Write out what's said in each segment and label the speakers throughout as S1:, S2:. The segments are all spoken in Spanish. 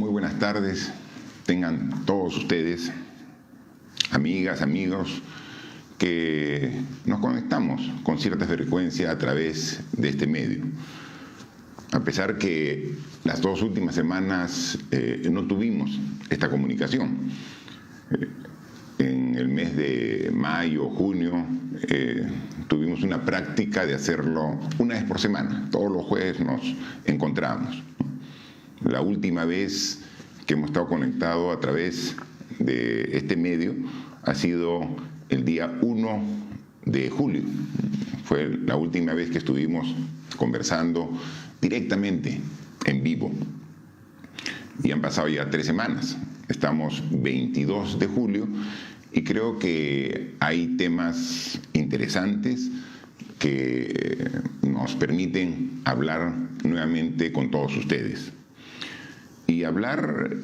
S1: Muy buenas tardes. Tengan todos ustedes, amigas, amigos, que nos conectamos con cierta frecuencia a través de este medio. A pesar que las 2 últimas semanas no tuvimos esta comunicación. En el mes de mayo, junio, tuvimos una práctica de hacerlo una vez por semana. Todos los jueves nos encontramos. La última vez que hemos estado conectados a través de este medio ha sido el día 1 de julio. Fue la última vez que estuvimos conversando directamente, en vivo. Y han pasado ya 3 semanas. Estamos 22 de julio y creo que hay temas interesantes que nos permiten hablar nuevamente con todos ustedes. Y hablar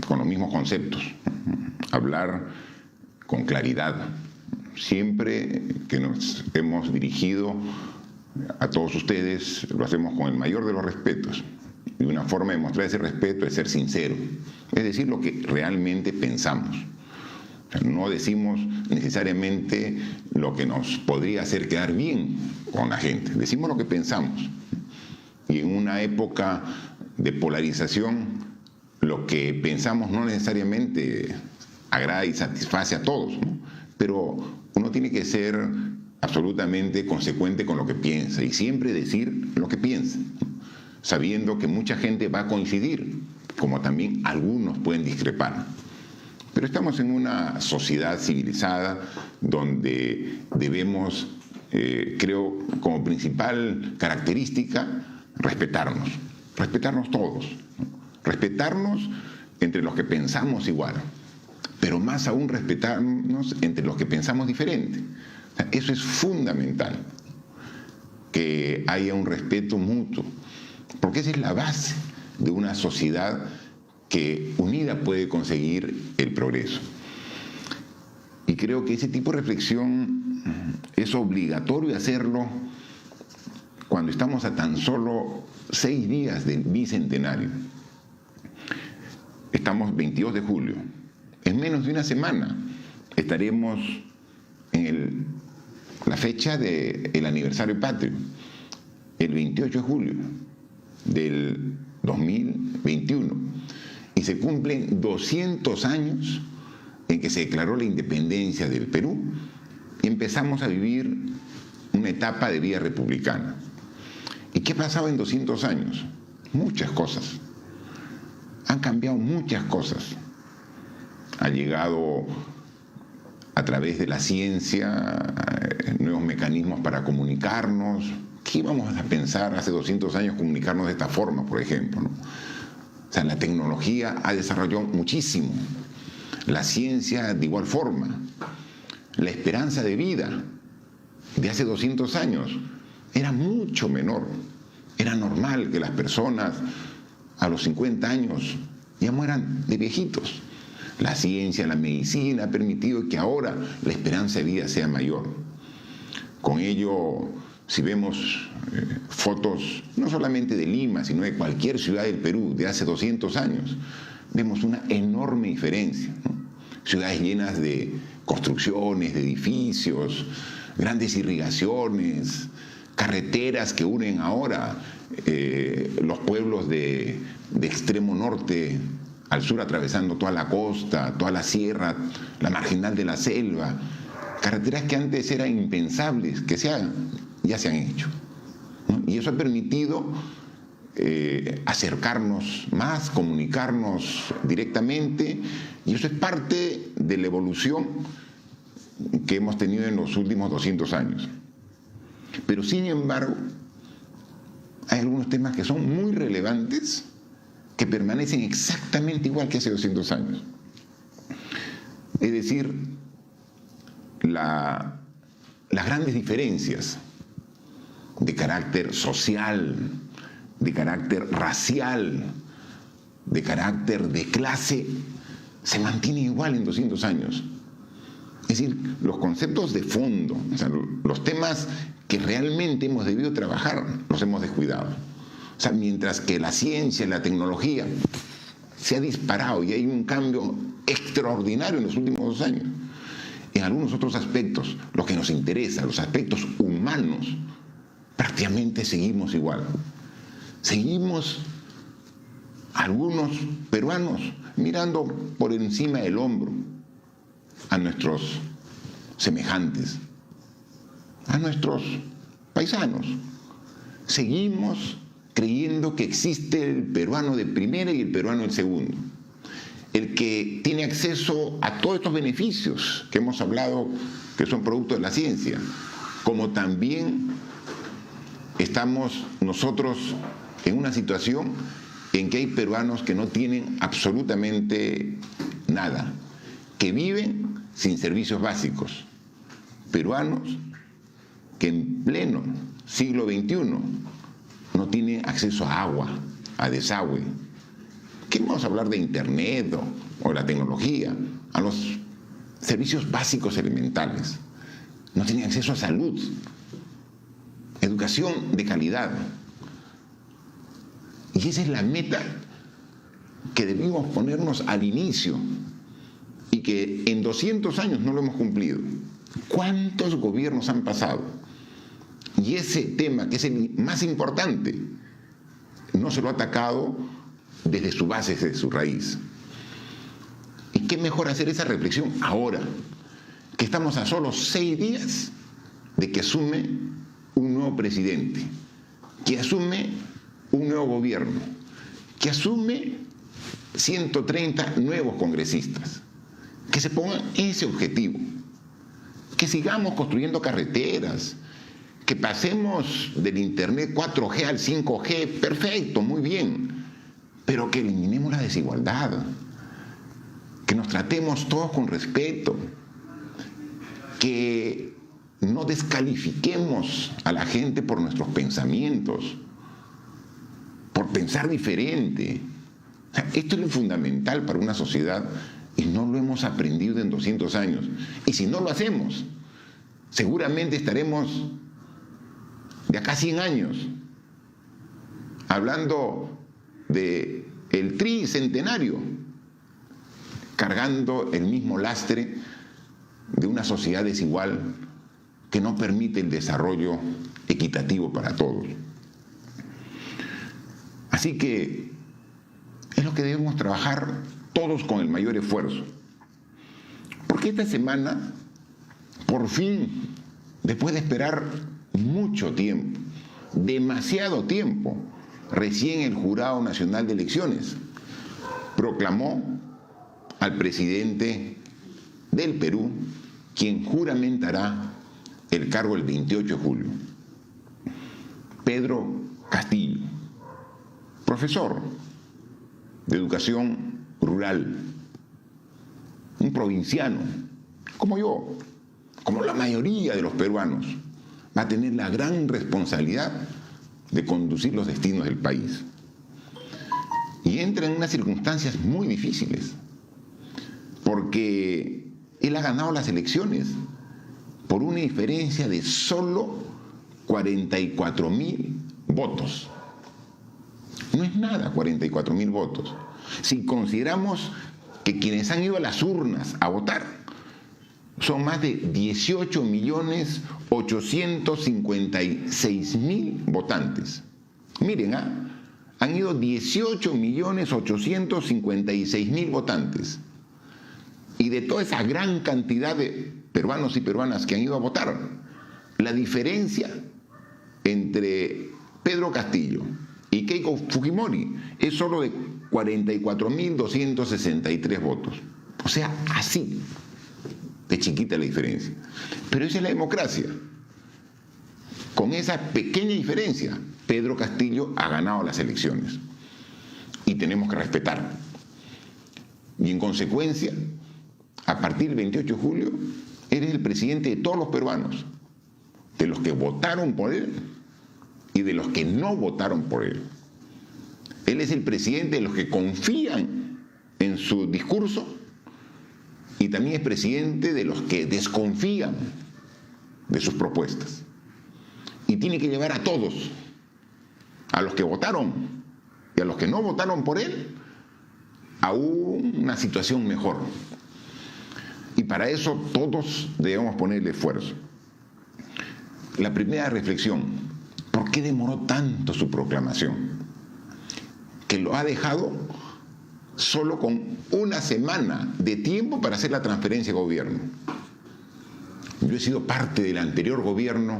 S1: con los mismos conceptos, hablar con claridad. Siempre que nos hemos dirigido a todos ustedes, lo hacemos con el mayor de los respetos. Y una forma de mostrar ese respeto es ser sincero, es decir, lo que realmente pensamos. O sea, no decimos necesariamente lo que nos podría hacer quedar bien con la gente, decimos lo que pensamos. Y en una época de polarización, lo que pensamos no necesariamente agrada y satisface a todos, ¿no? Pero uno tiene que ser absolutamente consecuente con lo que piensa y siempre decir lo que piensa, sabiendo que mucha gente va a coincidir, como también algunos pueden discrepar. Pero estamos en una sociedad civilizada donde debemos, creo, como principal característica, respetarnos todos, ¿no? Respetarnos entre los que pensamos igual, pero más aún respetarnos entre los que pensamos diferente. O sea, eso es fundamental, que haya un respeto mutuo, porque esa es la base de una sociedad que unida puede conseguir el progreso. Y creo que ese tipo de reflexión es obligatorio hacerlo cuando estamos a tan solo 6 días del bicentenario. Estamos 22 de julio. En menos de una semana estaremos en la fecha del aniversario patrio, el 28 de julio del 2021. Y se cumplen 200 años en que se declaró la independencia del Perú y empezamos a vivir una etapa de vida republicana. ¿Y qué ha pasado en 200 años? Muchas cosas. Han cambiado muchas cosas. Ha llegado a través de la ciencia nuevos mecanismos para comunicarnos. ¿Qué íbamos a pensar hace 200 años comunicarnos de esta forma, por ejemplo, ¿no? O sea, la tecnología ha desarrollado muchísimo. La ciencia de igual forma. La esperanza de vida de hace 200 años era mucho menor. Era normal que las personas a los 50 años ya mueran de viejitos. La ciencia, la medicina ha permitido que ahora la esperanza de vida sea mayor. Con ello, si vemos fotos no solamente de Lima, sino de cualquier ciudad del Perú de hace 200 años, vemos una enorme diferencia, ¿no? Ciudades llenas de construcciones, de edificios, grandes irrigaciones, carreteras que unen ahora los pueblos de extremo norte al sur, atravesando toda la costa, toda la sierra, la marginal de la selva, carreteras que antes eran impensables que se hagan, ya se han hecho, ¿no? Y eso ha permitido acercarnos más, comunicarnos directamente, y eso es parte de la evolución que hemos tenido en los últimos 200 años. Pero sin embargo, hay algunos temas que son muy relevantes, que permanecen exactamente igual que hace 200 años. Es decir, las grandes diferencias de carácter social, de carácter racial, de carácter de clase, se mantienen igual en 200 años. Es decir, los conceptos de fondo, o sea, los temas que realmente hemos debido trabajar, los hemos descuidado. O sea, mientras que la ciencia y la tecnología se ha disparado y hay un cambio extraordinario en los últimos 2 años, en algunos otros aspectos, lo que nos interesa, los aspectos humanos, prácticamente seguimos igual. Seguimos algunos peruanos mirando por encima del hombro a nuestros semejantes, a nuestros paisanos. Seguimos creyendo que existe el peruano de primera y el peruano de segundo, el que tiene acceso a todos estos beneficios que hemos hablado que son producto de la ciencia, como también estamos nosotros en una situación en que hay peruanos que no tienen absolutamente nada, que viven sin servicios básicos, peruanos que en pleno siglo XXI no tienen acceso a agua, a desagüe. ¿Qué vamos a hablar de internet o la tecnología? A los servicios básicos elementales. No tienen acceso a salud, educación de calidad. Y esa es la meta que debimos ponernos al inicio y que en 200 años no lo hemos cumplido. ¿Cuántos gobiernos han pasado? Y ese tema, que es el más importante, no se lo ha atacado desde su base, desde su raíz. ¿Y qué mejor hacer esa reflexión ahora, que estamos a solo 6 días de que asume un nuevo presidente, que asume un nuevo gobierno, que asume 130 nuevos congresistas, que se pongan ese objetivo, que sigamos construyendo carreteras, que pasemos del internet 4G al 5G, perfecto, muy bien, pero que eliminemos la desigualdad, que nos tratemos todos con respeto, que no descalifiquemos a la gente por nuestros pensamientos, por pensar diferente. O sea, esto es lo fundamental para una sociedad y no lo hemos aprendido en 200 años. Y si no lo hacemos, seguramente estaremos de acá a 100 años hablando de el tricentenario, cargando el mismo lastre de una sociedad desigual que no permite el desarrollo equitativo para todos. Así que es lo que debemos trabajar todos con el mayor esfuerzo. Porque esta semana, por fin, después de esperar mucho tiempo, demasiado tiempo, recién el Jurado Nacional de Elecciones proclamó al presidente del Perú, quien juramentará el cargo el 28 de julio. Pedro Castillo, profesor de educación rural, un provinciano, como yo, como la mayoría de los peruanos, va a tener la gran responsabilidad de conducir los destinos del país. Y entra en unas circunstancias muy difíciles, porque él ha ganado las elecciones por una diferencia de solo 44.000 votos. No es nada 44.000 votos. Si consideramos que quienes han ido a las urnas a votar son más de 18.856.000 votantes. Miren, han ido 18.856.000 votantes. Y de toda esa gran cantidad de peruanos y peruanas que han ido a votar, la diferencia entre Pedro Castillo y Keiko Fujimori es solo de 44.263 votos. O sea, así de chiquita la diferencia. Pero esa es la democracia. Con esa pequeña diferencia, Pedro Castillo ha ganado las elecciones. Y tenemos que respetar. Y en consecuencia, a partir del 28 de julio, eres el presidente de todos los peruanos, de los que votaron por él y de los que no votaron por él. Él es el presidente de los que confían en su discurso y también es presidente de los que desconfían de sus propuestas. Y tiene que llevar a todos a los que votaron y a los que no votaron por él a una situación mejor. Y para eso todos debemos ponerle esfuerzo. La primera reflexión: ¿por qué demoró tanto su proclamación? Que lo ha dejado solo con una semana de tiempo para hacer la transferencia de gobierno. Yo he sido parte del anterior gobierno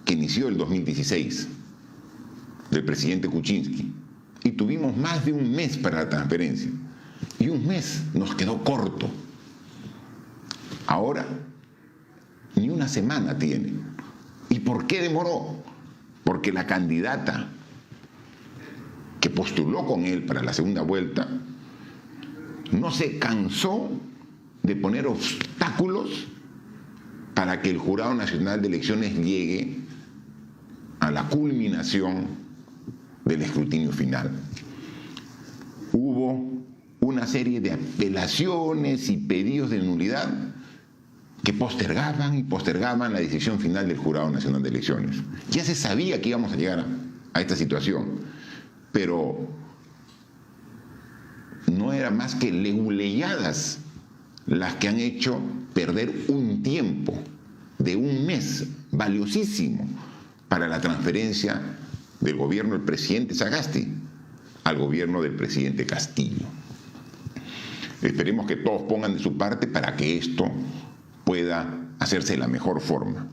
S1: que inició el 2016, del presidente Kuczynski, y tuvimos más de un mes para la transferencia, y un mes nos quedó corto. Ahora, ni una semana tiene. ¿Y por qué demoró? Porque la candidata que postuló con él para la segunda vuelta no se cansó de poner obstáculos para que el Jurado Nacional de Elecciones llegue a la culminación del escrutinio final. Hubo una serie de apelaciones y pedidos de nulidad que postergaban y postergaban la decisión final del Jurado Nacional de Elecciones. Ya se sabía que íbamos a llegar a esta situación, pero no era más que leguleyadas las que han hecho perder un tiempo de un mes valiosísimo para la transferencia del gobierno del presidente Sagasti al gobierno del presidente Castillo. Esperemos que todos pongan de su parte para que esto pueda hacerse de la mejor forma.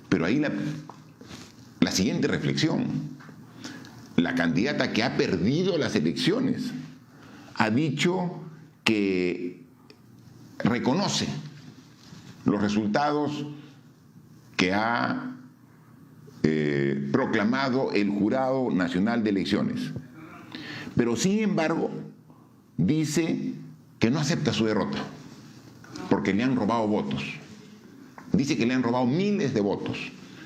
S1: Pero ahí la siguiente reflexión: la candidata que ha perdido las elecciones ha dicho que reconoce los resultados que ha proclamado el Jurado Nacional de Elecciones, pero sin embargo dice que no acepta su derrota porque le han robado votos. Dice que le han robado miles de votos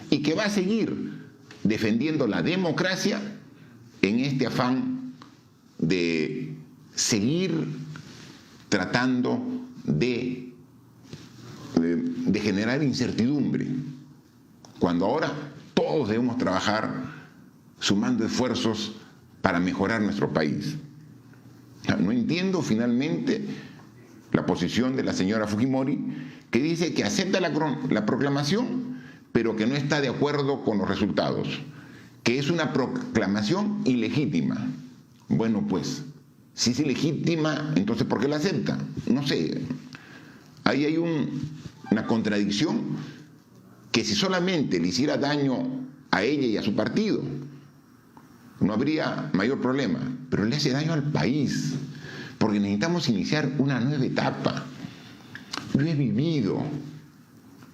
S1: y que va a seguir defendiendo la democracia en este afán de seguir tratando de generar incertidumbre, cuando ahora todos debemos trabajar sumando esfuerzos para mejorar nuestro país. No entiendo finalmente la posición de la señora Fujimori, que dice que acepta la proclamación, pero que no está de acuerdo con los resultados, que es una proclamación ilegítima. Bueno, pues, si es ilegítima, entonces ¿por qué la acepta? No sé. Ahí hay una contradicción que si solamente le hiciera daño a ella y a su partido, no habría mayor problema, pero le hace daño al país, porque necesitamos iniciar una nueva etapa. Yo he vivido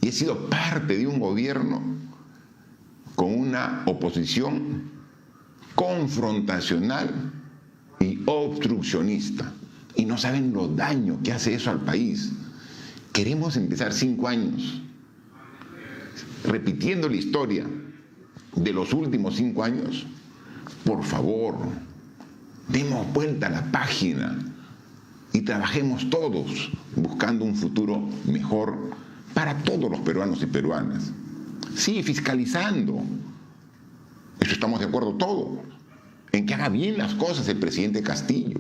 S1: y he sido parte de un gobierno con una oposición confrontacional y obstruccionista, y no saben lo daño que hace eso al país. Queremos empezar 5 años repitiendo la historia de los últimos 5 años. Por favor, demos vuelta a la página y trabajemos todos buscando un futuro mejor para todos los peruanos y peruanas. Sí, fiscalizando. Eso estamos de acuerdo todos, en que haga bien las cosas el presidente Castillo.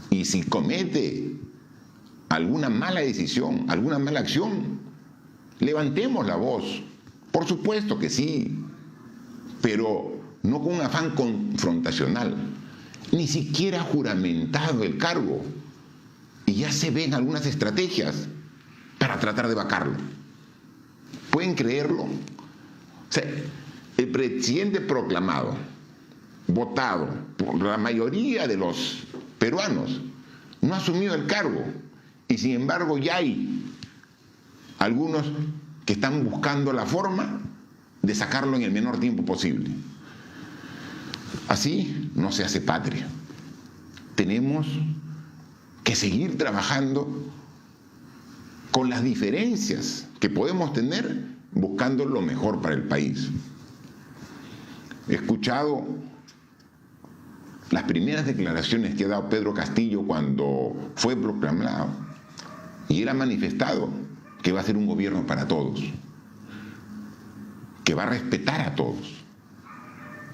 S1: Y si comete alguna mala decisión, alguna mala acción, levantemos la voz. Por supuesto que sí, pero no con un afán confrontacional. Ni siquiera ha juramentado el cargo. Y ya se ven algunas estrategias para tratar de vacarlo. ¿Pueden creerlo? O sea, el presidente proclamado, votado por la mayoría de los peruanos, no ha asumido el cargo. Y sin embargo ya hay algunos que están buscando la forma de sacarlo en el menor tiempo posible. Así no se hace patria. Tenemos que seguir trabajando con las diferencias que podemos tener, buscando lo mejor para el país. He escuchado las primeras declaraciones que ha dado Pedro Castillo cuando fue proclamado, y él ha manifestado que va a ser un gobierno para todos, que va a respetar a todos.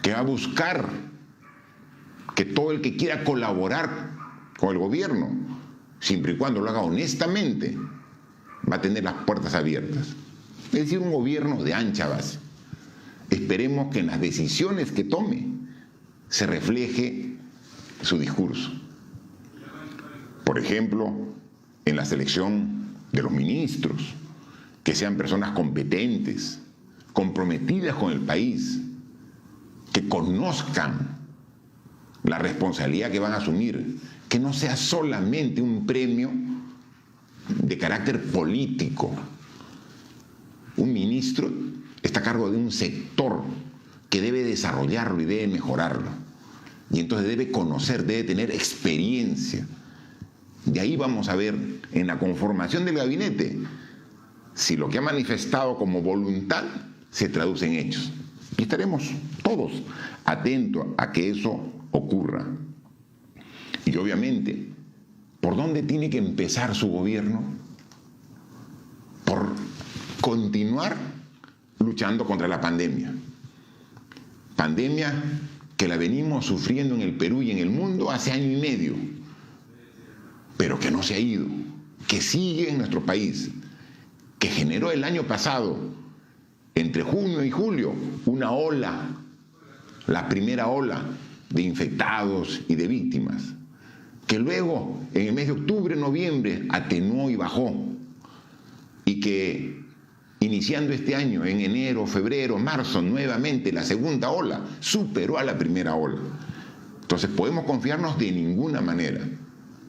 S1: que va a buscar que todo el que quiera colaborar con el gobierno, siempre y cuando lo haga honestamente, va a tener las puertas abiertas. Es decir, un gobierno de ancha base. Esperemos que en las decisiones que tome se refleje su discurso. Por ejemplo, en la selección de los ministros, que sean personas competentes, comprometidas con el país, que conozcan la responsabilidad que van a asumir, que no sea solamente un premio de carácter político. Un ministro está a cargo de un sector que debe desarrollarlo y debe mejorarlo. Y entonces debe conocer, debe tener experiencia. De ahí vamos a ver en la conformación del gabinete si lo que ha manifestado como voluntad se traduce en hechos. Y estaremos todos atentos a que eso ocurra. Y obviamente, ¿por dónde tiene que empezar su gobierno? Por continuar luchando contra la pandemia. Pandemia que la venimos sufriendo en el Perú y en el mundo hace año y medio, pero que no se ha ido, que sigue en nuestro país, que generó el año pasado, entre junio y julio, una ola, la primera ola de infectados y de víctimas, que luego en el mes de octubre, noviembre, atenuó y bajó, y que iniciando este año, en enero, febrero, marzo, nuevamente la segunda ola superó a la primera ola. Entonces podemos confiarnos de ninguna manera,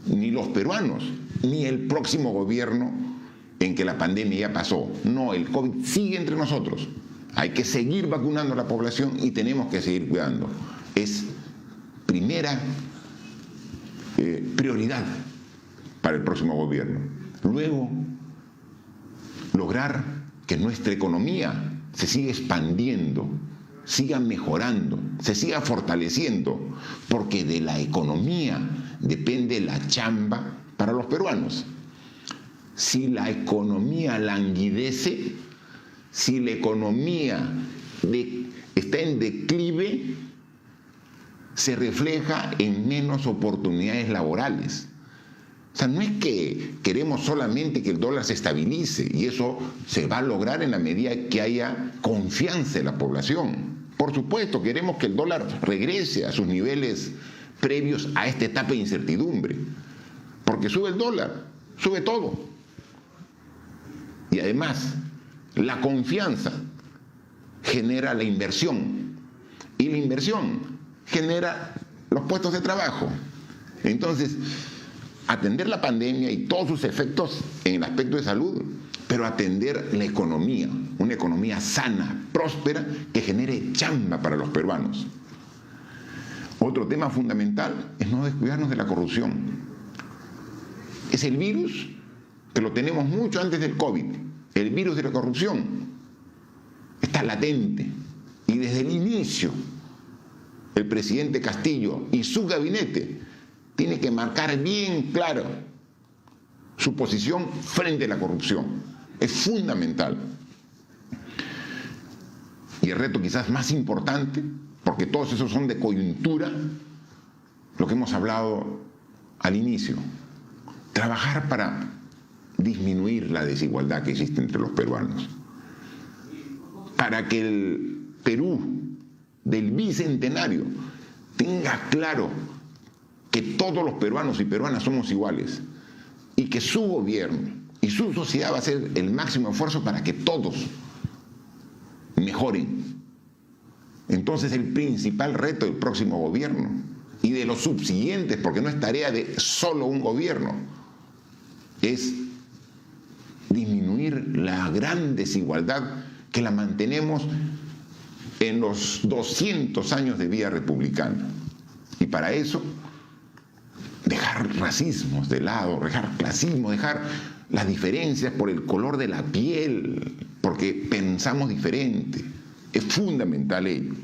S1: ni los peruanos, ni el próximo gobierno, en que la pandemia ya pasó. No, el COVID sigue entre nosotros. Hay que seguir vacunando a la población y tenemos que seguir cuidando. Es primera prioridad para el próximo gobierno. Luego, lograr que nuestra economía se siga expandiendo, siga mejorando, se siga fortaleciendo, porque de la economía depende la chamba para los peruanos. Si la economía languidece, si la economía está en declive, se refleja en menos oportunidades laborales. O sea, no es que queremos solamente que el dólar se estabilice, y eso se va a lograr en la medida que haya confianza en la población. Por supuesto, queremos que el dólar regrese a sus niveles previos a esta etapa de incertidumbre, porque sube el dólar, sube todo. Y además, la confianza genera la inversión, y la inversión genera los puestos de trabajo. Entonces, atender la pandemia y todos sus efectos en el aspecto de salud, pero atender la economía, una economía sana, próspera, que genere chamba para los peruanos. Otro tema fundamental es no descuidarnos de la corrupción. Es el virus que lo tenemos mucho antes del COVID. El virus de la corrupción está latente, y desde el inicio el presidente Castillo y su gabinete tiene que marcar bien claro su posición frente a la corrupción. Es fundamental. Y el reto quizás más importante, porque todos esos son de coyuntura, lo que hemos hablado al inicio, trabajar para disminuir la desigualdad que existe entre los peruanos, para que el Perú del bicentenario tenga claro que todos los peruanos y peruanas somos iguales, y que su gobierno y su sociedad va a hacer el máximo esfuerzo para que todos mejoren. Entonces el principal reto del próximo gobierno y de los subsiguientes, porque no es tarea de solo un gobierno, es disminuir la gran desigualdad que la mantenemos en los 200 años de vida republicana. Y para eso, dejar racismos de lado, dejar clasismo, dejar las diferencias por el color de la piel, porque pensamos diferente. Es fundamental ello.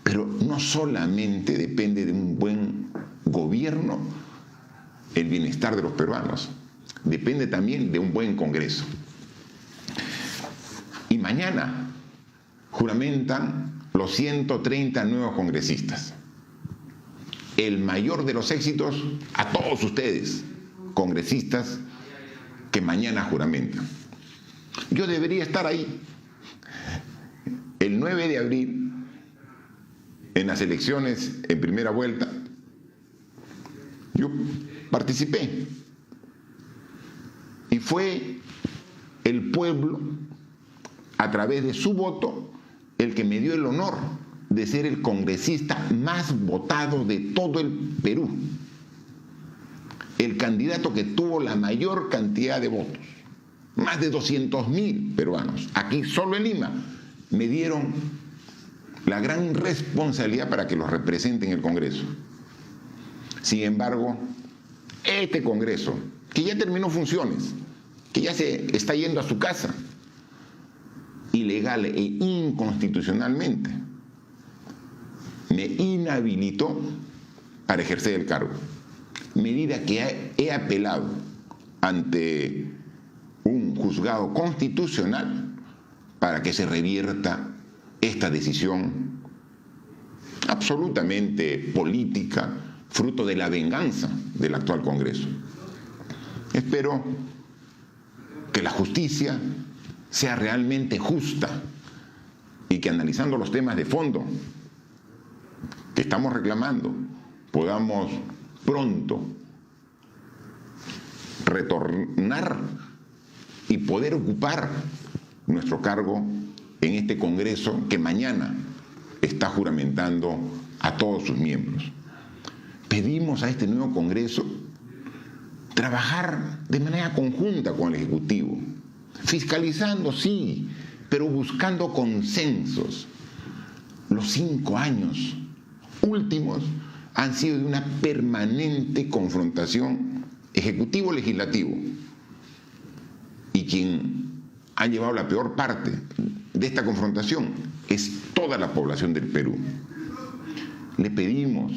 S1: Pero no solamente depende de un buen gobierno el bienestar de los peruanos, depende también de un buen Congreso. Y mañana juramentan los 130 nuevos congresistas. El mayor de los éxitos a todos ustedes, congresistas que mañana juramentan. Yo debería estar ahí. El 9 de abril, en las elecciones en primera vuelta, yo participé. Y fue el pueblo, a través de su voto, el que me dio el honor de ser el congresista más votado de todo el Perú. El candidato que tuvo la mayor cantidad de votos. Más de 200.000 peruanos. Aquí, solo en Lima, me dieron la gran responsabilidad para que los represente en el Congreso. Sin embargo, este Congreso, que ya terminó funciones, que ya se está yendo a su casa, ilegal e inconstitucionalmente, me inhabilitó para ejercer el cargo. Medida que he apelado ante un juzgado constitucional para que se revierta esta decisión absolutamente política, fruto de la venganza del actual Congreso. Espero que la justicia sea realmente justa y que, analizando los temas de fondo que estamos reclamando, podamos pronto retornar y poder ocupar nuestro cargo en este Congreso que mañana está juramentando a todos sus miembros. Pedimos a este nuevo Congreso trabajar de manera conjunta con el Ejecutivo, fiscalizando, sí, pero buscando consensos. Los 5 años últimos han sido de una permanente confrontación ejecutivo-legislativo. Y quien ha llevado la peor parte de esta confrontación es toda la población del Perú. Le pedimos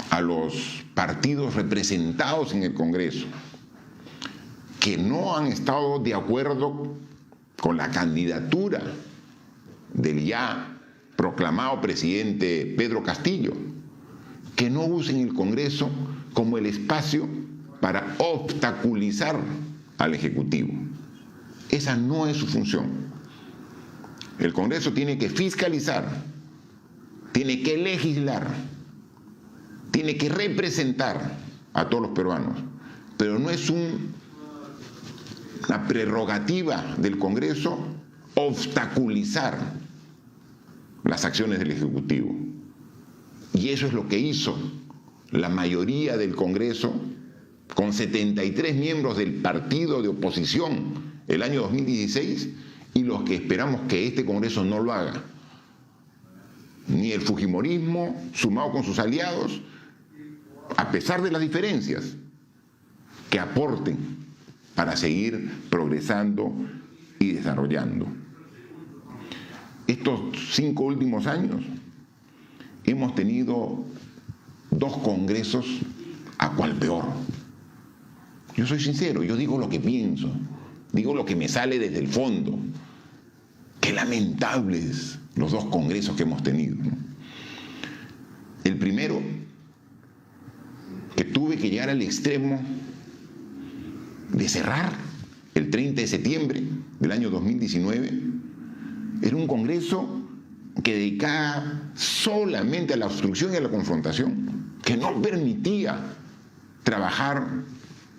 S1: a los partidos representados en el Congreso que no han estado de acuerdo con la candidatura del ya proclamado presidente Pedro Castillo, que no usen el Congreso como el espacio para obstaculizar al Ejecutivo. Esa no es su función. El Congreso tiene que fiscalizar, tiene que legislar, tiene que representar a todos los peruanos, pero no es una prerrogativa del Congreso obstaculizar las acciones del Ejecutivo. Y eso es lo que hizo la mayoría del Congreso, con 73 miembros del partido de oposición el año 2016, y los que esperamos que este Congreso no lo haga. Ni el fujimorismo, sumado con sus aliados, a pesar de las diferencias, que aporten para seguir progresando y desarrollando. Estos 5 últimos años hemos tenido 2 congresos, a cual peor. Yo soy sincero, yo digo lo que pienso, digo lo que me sale desde el fondo. Qué lamentables los 2 congresos que hemos tenido, ¿no? El primero, que tuve que llegar al extremo de cerrar el 30 de septiembre del año 2019, era un congreso que dedicaba solamente a la obstrucción y a la confrontación, que no permitía trabajar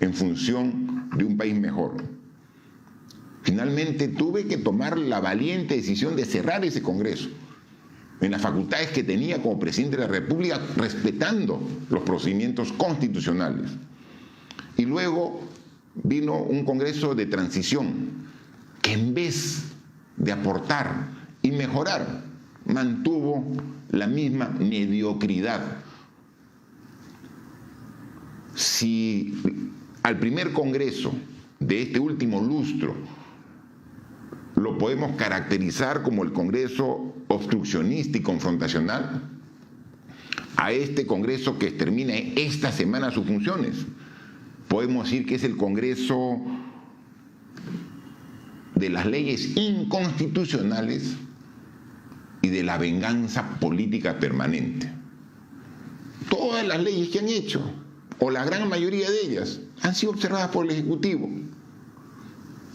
S1: en función de un país mejor. Finalmente tuve que tomar la valiente decisión de cerrar ese Congreso en las facultades que tenía como presidente de la República, respetando los procedimientos constitucionales. Y luego vino un Congreso de transición que, en vez de aportar y mejorar, mantuvo la misma mediocridad. Si al primer Congreso de este último lustro lo podemos caracterizar como el Congreso obstruccionista y confrontacional, a este Congreso que termina esta semana sus funciones, podemos decir que es el Congreso de las leyes inconstitucionales y de la venganza política permanente. Todas las leyes que han hecho, o la gran mayoría de ellas, han sido observadas por el Ejecutivo.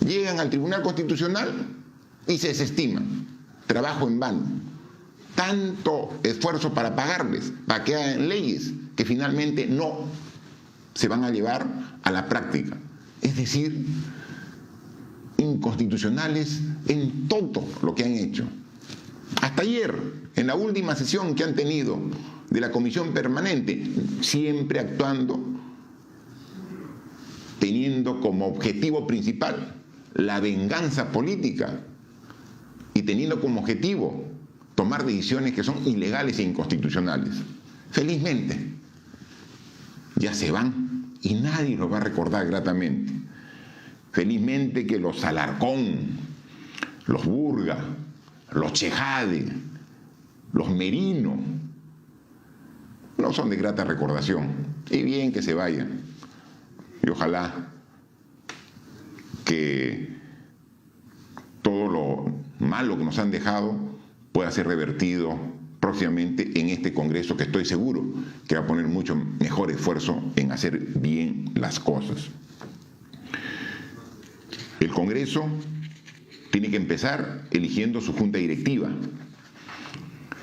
S1: Llegan al Tribunal Constitucional y se desestiman. Trabajo en vano. Tanto esfuerzo para pagarles, para que hagan leyes que finalmente no se van a llevar a la práctica. Es decir, inconstitucionales en todo lo que han hecho. Hasta ayer, en la última sesión que han tenido de la Comisión Permanente, siempre actuando, teniendo como objetivo principal la venganza política y teniendo como objetivo tomar decisiones que son ilegales e inconstitucionales. Felizmente, ya se van y nadie los va a recordar gratamente. Felizmente que los Alarcón, los Burga, los Chejade, los Merino, no son de grata recordación. Y bien que se vayan. Y ojalá que todo lo malo que nos han dejado pueda ser revertido próximamente en este Congreso, que estoy seguro que va a poner mucho mejor esfuerzo en hacer bien las cosas. El Congreso tiene que empezar eligiendo su junta directiva.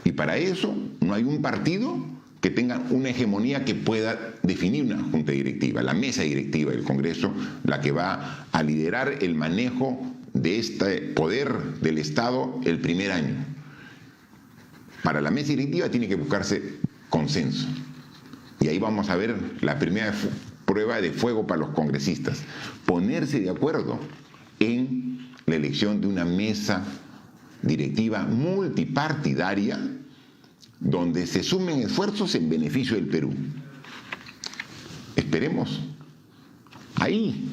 S1: Y para eso no hay un partido que tenga una hegemonía que pueda definir una junta directiva. La mesa directiva del Congreso, la que va a liderar el manejo de este poder del Estado el primer año. Para la mesa directiva tiene que buscarse consenso. Y ahí vamos a ver la primera prueba de fuego para los congresistas. Ponerse de acuerdo en la elección de una mesa directiva multipartidaria donde se sumen esfuerzos en beneficio del Perú. Esperemos ahí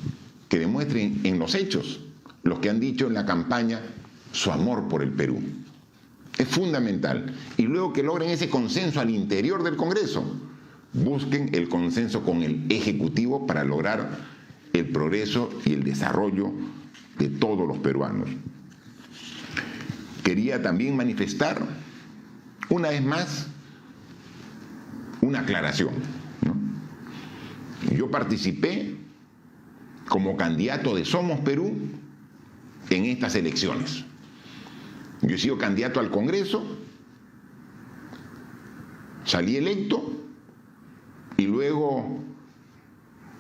S1: que demuestren en los hechos los que han dicho en la campaña su amor por el Perú. Es fundamental. Y luego que logren ese consenso al interior del Congreso, busquen el consenso con el Ejecutivo para lograr el progreso y el desarrollo de todos los peruanos. Quería también manifestar una vez más una aclaración, ¿no? Yo participé como candidato de Somos Perú en estas elecciones. Yo he sido candidato al Congreso, salí electo y luego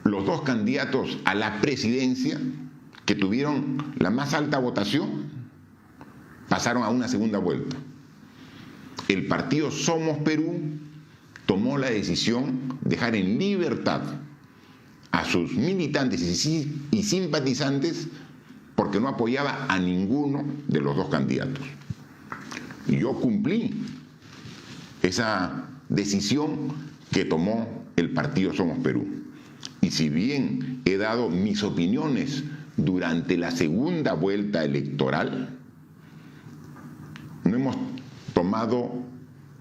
S1: los dos candidatos a la presidencia que tuvieron la más alta votación pasaron a una segunda vuelta. El partido Somos Perú tomó la decisión de dejar en libertad a sus militantes y simpatizantes porque no apoyaba a ninguno de los dos candidatos. Y yo cumplí esa decisión que tomó el partido Somos Perú. Y si bien he dado mis opiniones durante la segunda vuelta electoral, no hemos tomado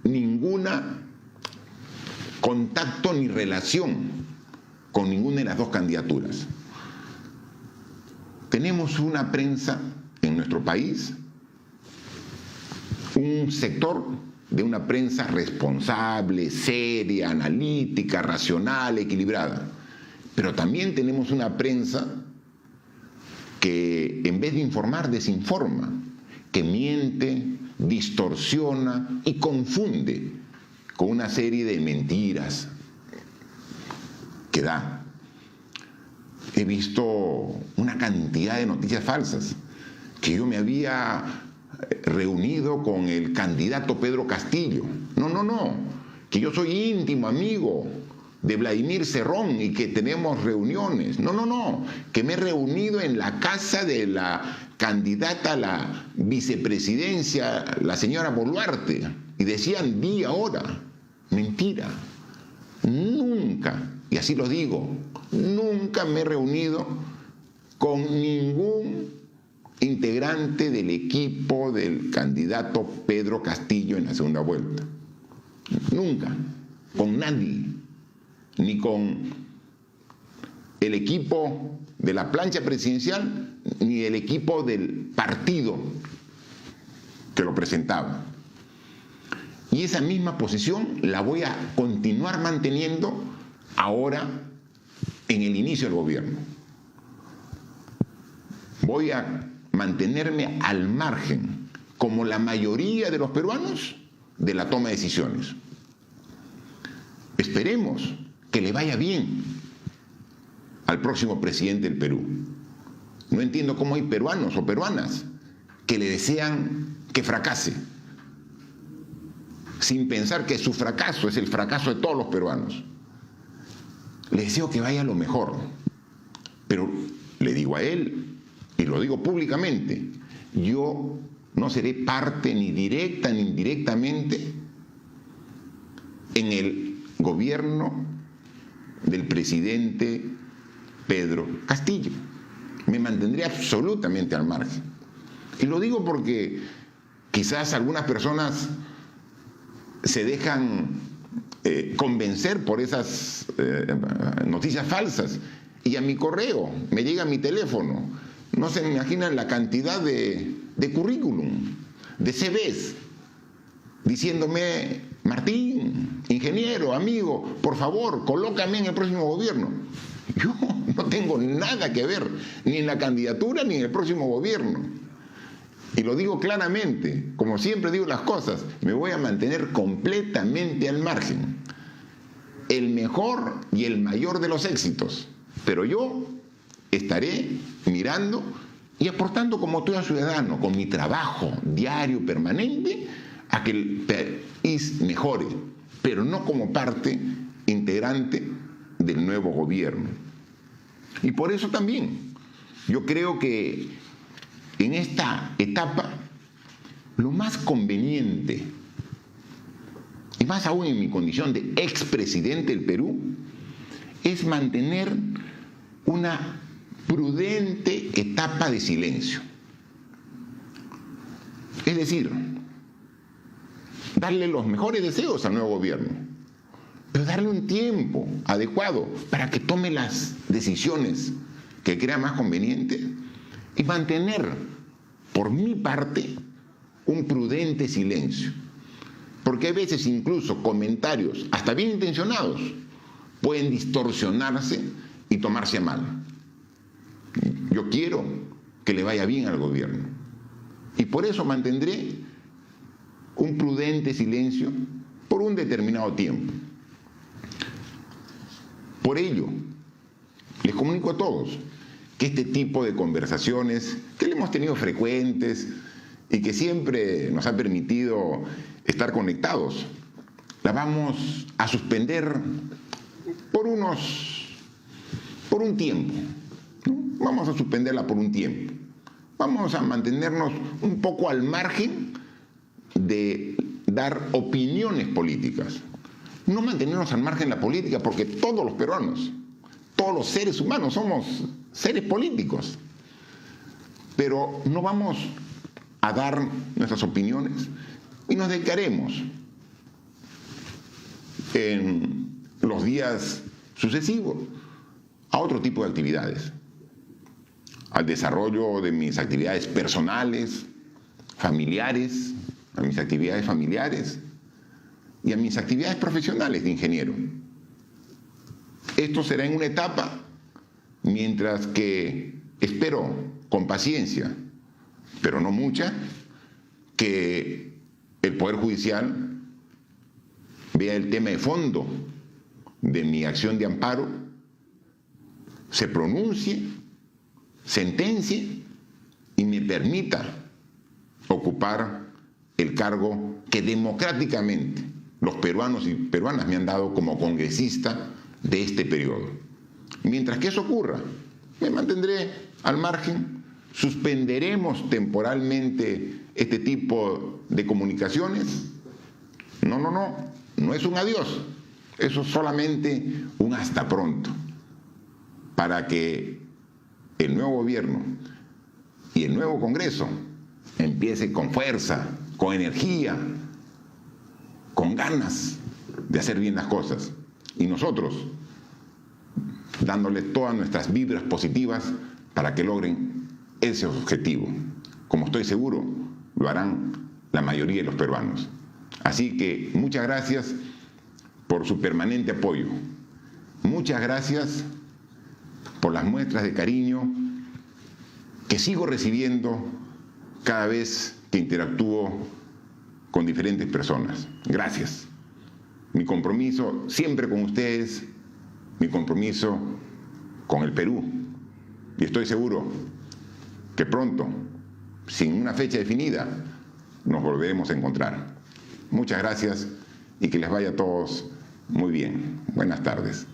S1: ninguna contacto ni relación con ninguna de las dos candidaturas. Tenemos una prensa en nuestro país, un sector de una prensa responsable, seria, analítica, racional, equilibrada. Pero también tenemos una prensa que en vez de informar, desinforma, que miente, distorsiona y confunde con una serie de mentiras que da. He visto una cantidad de noticias falsas, que yo me había reunido con el candidato Pedro Castillo. No, que yo soy íntimo amigo de Vladimir Cerrón y que tenemos reuniones. No, que me he reunido en la casa de la candidata a la vicepresidencia, la señora Boluarte, y decían día, hora. Mentira. Nunca, y así lo digo, nunca me he reunido con ningún integrante del equipo del candidato Pedro Castillo en la segunda vuelta. Nunca, con nadie, ni con el equipo de la plancha presidencial, ni el equipo del partido que lo presentaba. Y esa misma posición la voy a continuar manteniendo ahora en el inicio del gobierno. Voy a mantenerme al margen, como la mayoría de los peruanos, de la toma de decisiones. Esperemos que le vaya bien al próximo presidente del Perú. No entiendo cómo hay peruanos o peruanas que le desean que fracase, sin pensar que su fracaso es el fracaso de todos los peruanos. Le deseo que vaya lo mejor, pero le digo a él, y lo digo públicamente, yo no seré parte ni directa ni indirectamente en el gobierno del presidente Pedro Castillo. Me mantendré absolutamente al margen. Y lo digo porque quizás algunas personas se dejan convencer por esas noticias falsas, y a mi correo me llega a mi teléfono. No se imaginan la cantidad de currículum, de CVs, diciéndome: Martín, ingeniero, amigo, por favor, colócame en el próximo gobierno. Yo no tengo nada que ver, ni en la candidatura ni en el próximo gobierno. Y lo digo claramente, como siempre digo las cosas, me voy a mantener completamente al margen. El mejor y el mayor de los éxitos. Pero yo estaré mirando y aportando como todo ciudadano, con mi trabajo diario, permanente, a que el país mejore, pero no como parte integrante del nuevo gobierno. Y por eso también yo creo que en esta etapa lo más conveniente, y más aún en mi condición de expresidente del Perú, es mantener una prudente etapa de silencio. Es decir, darle los mejores deseos al nuevo gobierno, pero darle un tiempo adecuado para que tome las decisiones que crea más convenientes, y mantener, por mi parte, un prudente silencio. Porque a veces incluso comentarios, hasta bien intencionados, pueden distorsionarse y tomarse a mal. Yo quiero que le vaya bien al gobierno, y por eso mantendré un prudente silencio por un determinado tiempo. Por ello, les comunico a todos que este tipo de conversaciones, que le hemos tenido frecuentes y que siempre nos ha permitido estar conectados, la vamos a suspender por un tiempo, ¿no? Vamos a suspenderla por un tiempo. Vamos a mantenernos un poco al margen de dar opiniones políticas. No mantenernos al margen de la política, porque todos los peruanos, todos los seres humanos somos seres políticos. Pero no vamos a dar nuestras opiniones, y nos dedicaremos en los días sucesivos a otro tipo de actividades, al desarrollo de mis actividades personales, familiares, a mis actividades familiares y a mis actividades profesionales de ingeniero. Esto será en una etapa, mientras que espero con paciencia, pero no mucha, que el Poder Judicial vea el tema de fondo de mi acción de amparo, se pronuncie, sentencie y me permita ocupar el cargo que democráticamente los peruanos y peruanas me han dado como congresista de este periodo. Mientras que eso ocurra, me mantendré al margen, suspenderemos temporalmente este tipo de comunicaciones. No es un adiós, eso es solamente un hasta pronto, para que el nuevo gobierno y el nuevo Congreso empiece con fuerza, con energía, con ganas de hacer bien las cosas, y nosotros dándoles todas nuestras vibras positivas para que logren ese objetivo, como estoy seguro lo harán la mayoría de los peruanos. Así que muchas gracias por su permanente apoyo. Muchas gracias por las muestras de cariño que sigo recibiendo cada vez que interactúo con diferentes personas. Gracias. Mi compromiso siempre con ustedes, mi compromiso con el Perú. Y estoy seguro que pronto, sin una fecha definida, nos volveremos a encontrar. Muchas gracias y que les vaya a todos muy bien. Buenas tardes.